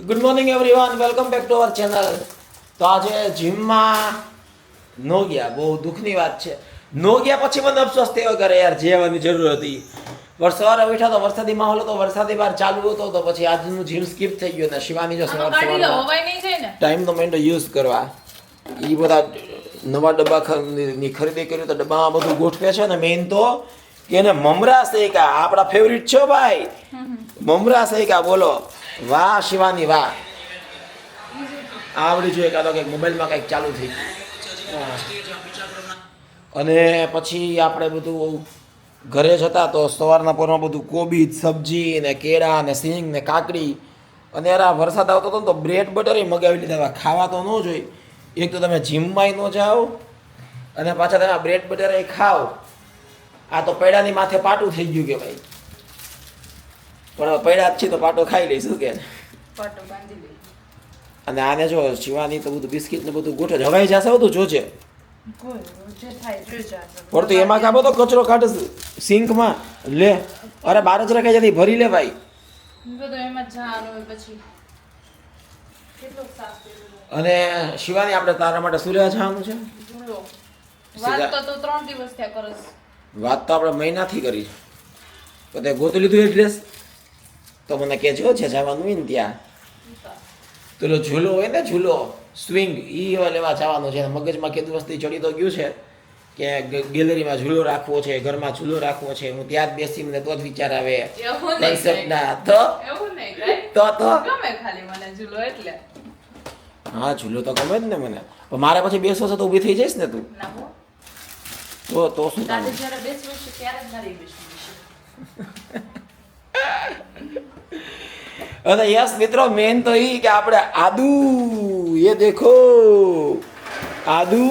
Good morning everyone, welcome back to our channel. તો આજે જીમમાં નો ગયા, બહુ દુઃખની વાત છે. નો ગયા પછી મને અફસોસ થયો કરે યાર, જવાની જરૂર હતી. સવારે ઉઠ્યા તો વરસાદી માહોલ હતો, વરસાદી બાર ચાલુ હતો, તો પછી આજનું જીમ સ્કીપ થઈ ગયું. ને શિવાની જો સવાર ટાઈમ તો મેં યુઝ કરવા એ બધા નવા ડબ્બા ની ખરીદી કરી તો ડબ્બામાં બધું ગોઠવે છે. ને મેઇન તો કે એને મમરા શેકા, આપણા ફેવરિટ છો ભાઈ, મમરા શેકા. બોલો વાહ શિવાની વાહ, આવડી જોઈએ કાં તો કંઈક મોબાઈલમાં કંઈક ચાલુ થઈ ગયું. અને પછી આપણે બધું ઘરે જતા તો સવારના પોરમાં બધું કોબીજ સબ્જી ને કેળા ને સિંગ ને કાકડી, અને યાર આ વરસાદ આવતો હતો ને તો બ્રેડ બટર મગાવી લીધા. ખાવા તો ન જોઈએ, એક તો તમે જીમમાંય ન જાઓ અને પાછા તમે બ્રેડ બટર ખાઓ. આ તો પૈડાની માથે પાટું થઈ ગયું કે ભાઈ, પણ પૈડા જ છે તો પાટો ખાઈ લઈશું કે. અને આને જો શિવાની તો બધું બિસ્કિટ ને બધું ગોઠવે, હવાઈ જશે બધું જોજે. પણ તો એમાં કાં બધો કચરો કાઢે સિંકમાં લે, અરે બાર જ રખાય જતી ભરી લે ભાઈ. અને શિવાની આપણે તારા માટે શું લેવા જવાનું છે? વાત તો આપણે મહિનાથી કરી તો તે ગોતી લીધું એડ્રેસ તો મને કહેજો છે જવાનું હોય ને ત્યાં. પેલો ઝૂલો હોય ને, ઝૂલો સ્વિંગ એ લેવા જવાનું છે. મગજમાં કે દિવસથી ચડી તો ગયું છે કે ગેલેરીમાં ઝૂલો રાખવો છે, ઘરમાં ઝૂલો રાખવો છે. હું ત્યાં જ બેસી મને તો જ વિચાર આવે કોન્સેપ્ટના. હા ઝૂલો તો ગમે જ ને મને, પણ મારે પછી બેસો છો તો ઊભી થઈ જઈશ ને તું. તો શું અને યસ મિત્રો, મેન તો એ કે આપણે આદુ, એ દેખો આદુ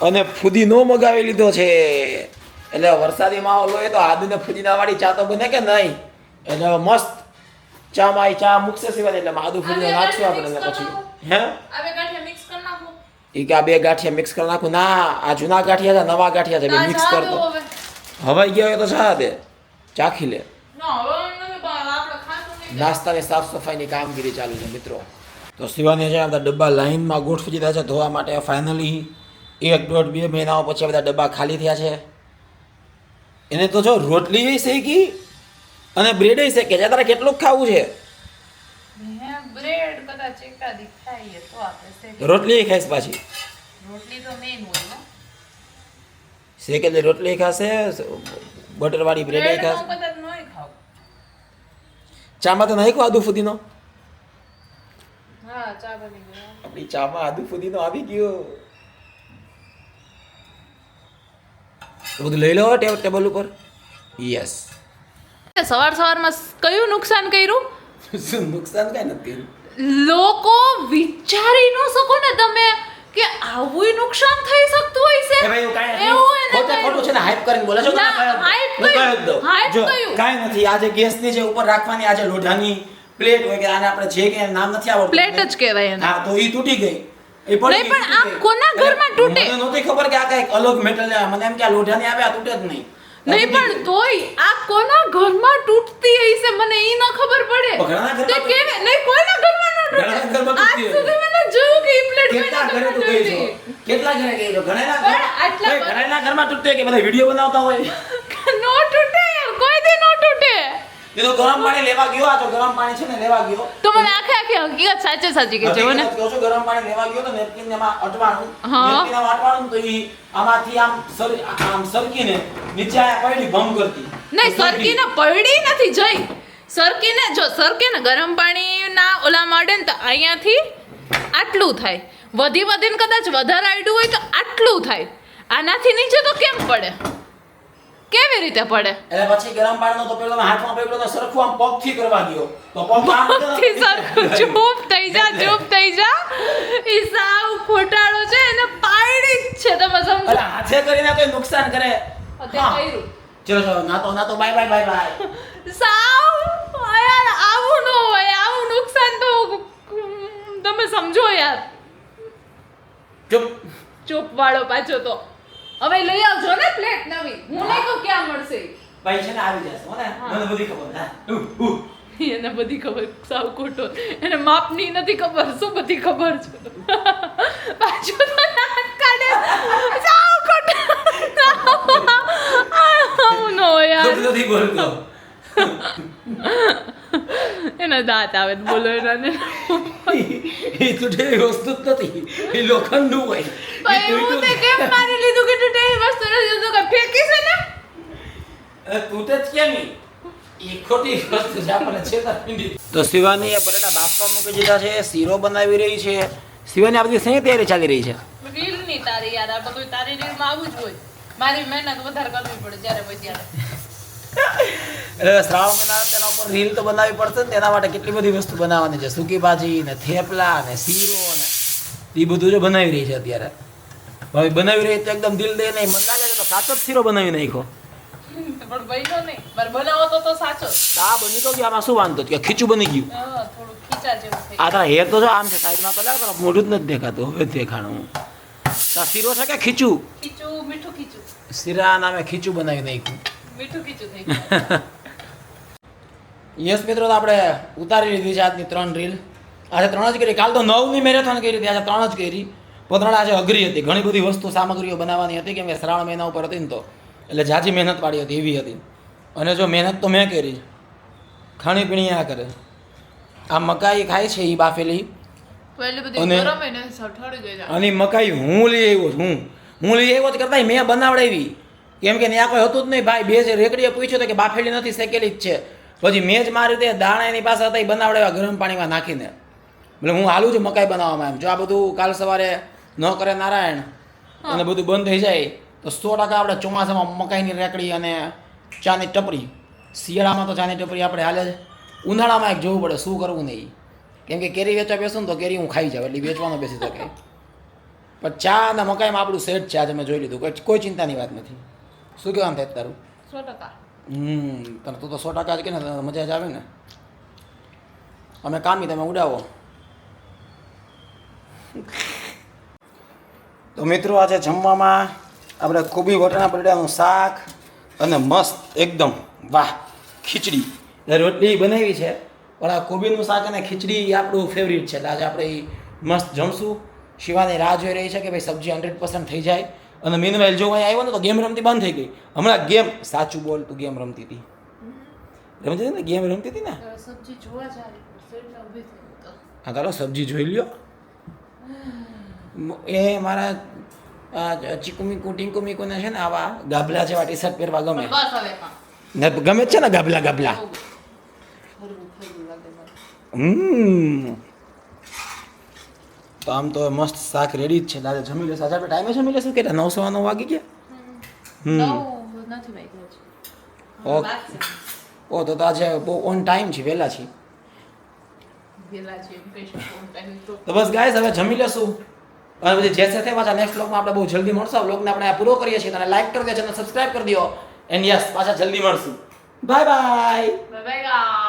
અને ફુદીનો મગાવી લીધો છે. એટલે વરસાદી માહોલ હોય તો આદુ ને ફુદીના વાળી ચા તો બને કે નહીં. એટલે મસ્ત ચામાં ચા મૂકશે સિવાય, એટલે આદુ ફુદીનો નાખશું આપણે. પછી હે એ કે આ બે ગાંઠિયા મિક્સ કરી નાખું. ના, આ જૂના ગાંઠિયા છે, નવા ગાંઠિયા છે, બે મિક્સ કરતો હવાઈ ગયા હોય તો ચા દે, ચાખી લે. નાસ્તાની સાફ સફાઈની કામગીરી ચાલુ છે મિત્રો. તો શિવાની છે બધા ડબ્બા લાઈનમાં ગોઠવી દીધા છે ધોવા માટે. ફાઇનલી 1.5-2 મહિનાઓ પછી બધા ડબ્બા ખાલી થયા છે. એને તો જો રોટલી શેકી અને બ્રેડ શેકે છે. તારે કેટલું ખાવું છે? રોટલી ખાઈશ પાછી, શેકેલી રોટલી ખાશે, બટર વાળી બ્રેડ ખાશે. ચામાં તો નાખ્યો આદુ ફુદીનો? આપણી ચામાં આદુ ફુદીનો આવી ગયો. તો બધું લઈ લો ટેબલ ઉપર. યસ. સવારમાં કયું નુકસાન કર્યું? શું નુકસાન કઈ નથી. લોકો વિચારી ન શકો ને તમે કે આવું નુકસાન થઈ શકતું હોય છે. ખોટું છે ને, હાઈપ કરીને બોલે છો. કાંઈ નથી. આજે ગેસની જે ઉપર રાખવાની આજે લોઢાની પ્લેટ હોય કે આને આપણે જે કે નામ નથી આવડતું, પ્લેટ જ કહેવાય એને. હા, તો ઈ તૂટી ગઈ. એ પણ આ કોના ઘરમાં તૂટે? મને નહોતી ખબર કે આ કઈક અલગ મેટલ છે. મને એમ કે આ લોઢાની આવે, આ તૂટે જ નહીં. નહીં પણ તોય આ કોના ઘરમાં તૂટતી હશે મને ઈ ન ખબર પડે. તે કેવે નહીં, કોઈના ઘરમાં ન તૂટે. આજ સુધી મને જોયું કે ઈ પ્લેટ કેટલા ઘરે તું ગઈ છો? કેટલા ઘરે ગઈ છો? ઘણા ઘરમાં તૂટે કે બધા વિડિયો બનાવતા હોય. નો તૂટે યાર, કોઈ દી નો તૂટે. એ તો ગરમ પાણી લેવા ગયો. આ તો ગરમ પાણી છે ને લેવા ગયો તો મને આખી હકીકત સાચી કે છે ને. કહો છો ગરમ પાણી લેવા ગયો તો નેપકિન ને એમાં અટવાનું, નેપકિન માં અટવાનું તો ઈ આમાંથી આમ સરકીને નીચે આયા પડી ભમ કરતી. નહીં, સરકીને પડી નથી જઈ. સરકીને જો સરકીને ગરમ પાણીના ઓલા મળે ને તો અહીંયાથી આટલું થાય. વધીને કદાચ વધારે આડ્યું હોય તો આટલું થાય. આનાથી નીચે તો કેમ પડે? કેવી રીતે પડે? એટલે પછી ગરમ પાણીનો તો પેલો હાથમાં પકડ્યો તો સરખું આમ પગથી કરવા ગયો તો પગ પગથી સરખું. ચૂપ થઈ જા. ઈ સાવ ખોટાળો છે, એને પાડી જ છે. તમે સમજો. અરે હાથે કરીને કોઈ નુકસાન કરે. તે કર્યું. ચલો નાતો બાય. સાવ યાર આવું ન હોય. આવું નુકસાન તો તમે સમજો યાર. ચૂપ વાળો પાછો તો. હવે લઈ આવજો ને પ્લેટ નવી. હું નહીં કહું ક્યાં મળશે. ભાઈ છે ને આવી જશે. મને બધી ખબર. એને બધી ખબર સાવ ખોટો એને માપની નથી ખબર શું બધી ખબર છે પાછું તો દાંત કાઢે સાવ ખોટો નો યાર નથી બોલતો એના દાંત આવે તો બોલો એના એ તૂટેલી વસ્તુ જ નથી એ લોખંડનું હોય ભાઈ હું તે કેમ મારી લીધું કે તૂટેલી વસ્તુ નથી તો કે ફેંકી છે ને તૂટે જ કેમ નહીં એ ખોટી વસ્તુ છે આપણે છેતરપિંડી તો શિવાની એ બટાટા બાફવા મૂકી દીધા છે શીરો બનાવી રહી છે શિવાની આ બધી શેની તૈયારી ચાલી રહી છે રીલ ની તારી યાર આ બધું તારી રીલ માં આવું જ હોય મારી મહેનત વધારે કરવી પડે જ્યારે હોય ત્યારે એટલે શ્રાવણ મહિના તેના ઉપર રીલ તો બનાવવી પડશે ને તેના માટે કેટલી બધી વસ્તુ બનાવવાની છે સૂકી ભાજી ને થેપલા ને શીરો ને એ બધું જો બનાવી રહી છે અત્યારે ભાઈ બનાવી રહી તો એકદમ દિલ દે નહીં મને લાગે છે તો સાચો જ શીરો બનાવી નાખ્યો પણ બન્યો નહીં પર બનાવો તો સાચો આ બની તો ગયું આમાં શું વાંધો કે ખીચું બની ગયું થોડું ખીચા જેવું થઈ આ તારા હેર તો જો આમ છે સાઈડમાં તો લાગે મોઢું જ નથી દેખાતું હવે દેખાણું તાર શીરો છે કે ખીચું ખીચું મીઠું ખીચું શીરા નામે ખીચું બનાવી નાખ્યું મીઠું ખીચું થઈ ગયું યસ મિત્રો તો આપણે ઉતારી લીધી છે આજની 3 રીલ આજે 3 જ કરી કાલ તો 9ની મેરેથોન કરી હતી આજે 3 જ કરી પણ 3 આજે અઘરી હતી ઘણી બધી વસ્તુ સામગ્રીઓ બનાવવાની હતી કેમ કે શ્રાવણ મહિના ઉપર હતી ને તો એટલે જાજી મહેનત પાડી હતી એવી હતી અને જો મહેનત તો મેં કરી ખાણીપીણી આ કરે આ મકાઈ ખાય છે એ બાફેલી પહેલી બધી અને- ગરમ એને સઠાડી ગઈ અને ઈ મકાઈ હું લઈ આવ્યો છું હું લઈ આવ્યો જ કરતા મેં બનાવડાવી કેમ કે ત્યાં કોઈ હતું જ નહીં ભાઈ બે જે રેકડીએ પૂછ્યું તો કે બાફેલી નથી શેકેલી જ છે પછી મેં જ મારી રીતે દાણા એની પાસે હતા એ બનાવડાવ્યા ગરમ પાણીમાં નાખીને એટલે હું હાલું છું મકાઈ બનાવવામાં એમ જો આ બધું કાલ સવારે ન કરે નારાયણ અને બધું બંધ થઈ જાય તો 100% આપણે ચોમાસામાં મકાઈની રેકડી અને ચાની ટપરી શિયાળામાં તો ચાની ટપરી આપણે હાલે જ ઉનાળામાં એક જોવું પડે શું કરવું નહીં કેમ કે કેરી વેચવા બેસું ને તો કેરી હું ખાઈ જાઉં એટલે વેચવાનો બેસી શકે પણ ચા અને મકાઈમાં આપણું સેટ છે આજે મેં જોઈ લીધું કોઈ ચિંતાની વાત નથી શું કહેવાનું થાય તારું 100% તને તું તો 100% જ કે ને તને મજા જ આવે ને અમે કામી તમે ઉડાવો તો મિત્રો આજે જમવામાં આપણે કોબી વટાણા બટેટાનું શાક અને મસ્ત એકદમ વાહ ખીચડી રોટલી બનાવી છે પણ આ કોબીનું શાક અને ખીચડી એ આપણું ફેવરિટ છે એટલે આજે આપણે ઈ મસ્ત જમશું શિવાની રાહ જોઈ રહી છે કે ભાઈ સબ્જી 100% થઈ જાય અને મીનવાઇલ જો અહીં આવ્યો ને તો ગેમ રમતી બંધ થઈ ગઈ હમણાં ગેમ સાચું બોલ તું ગેમ રમતી હતી રમતી હતી ને ગેમ રમતી હતી ને સબ્જી જોવા જાય એટલે ઊભી થઈ તો હા ચાલો સબ્જી જોઈ લ્યો એ મારા ચીકુ મીકુ ટીંકુ મીકુને છે ને આવા ગાભલા જેવા ટી શર્ટ પહેરવા ગમે બસ હવે માં ને ગમે જ છે ને ગાભલા ગાભલા તો આમ તો મસ્ત શાક રેડી જ છે દાદા જમી લેશે આજે આપણે ટાઈમે જમી લેશું કેટલા 9:09 વાગી ગયા નથી વાગ્યો છે ઓકે ઓ તો આજે બહુ ઓન ટાઈમ છે વહેલા છીએ વેલા છે એમ કહી શકો ટાઈમ તો તો બસ ગાઈસ હવે જમી લેશું અને પછી જે સાથે પાછા નેક્સ્ટ વ્લોગમાં આપણે બહુ જલ્દી મળશું આ વ્લોગને આપણે પૂરો કરીએ છીએ અને લાઈક કરી દો ચેનલ સબસ્ક્રાઇબ કરી દો એન્ડ યસ પાછા જલ્દી મળશું બાય બાય બાય બાય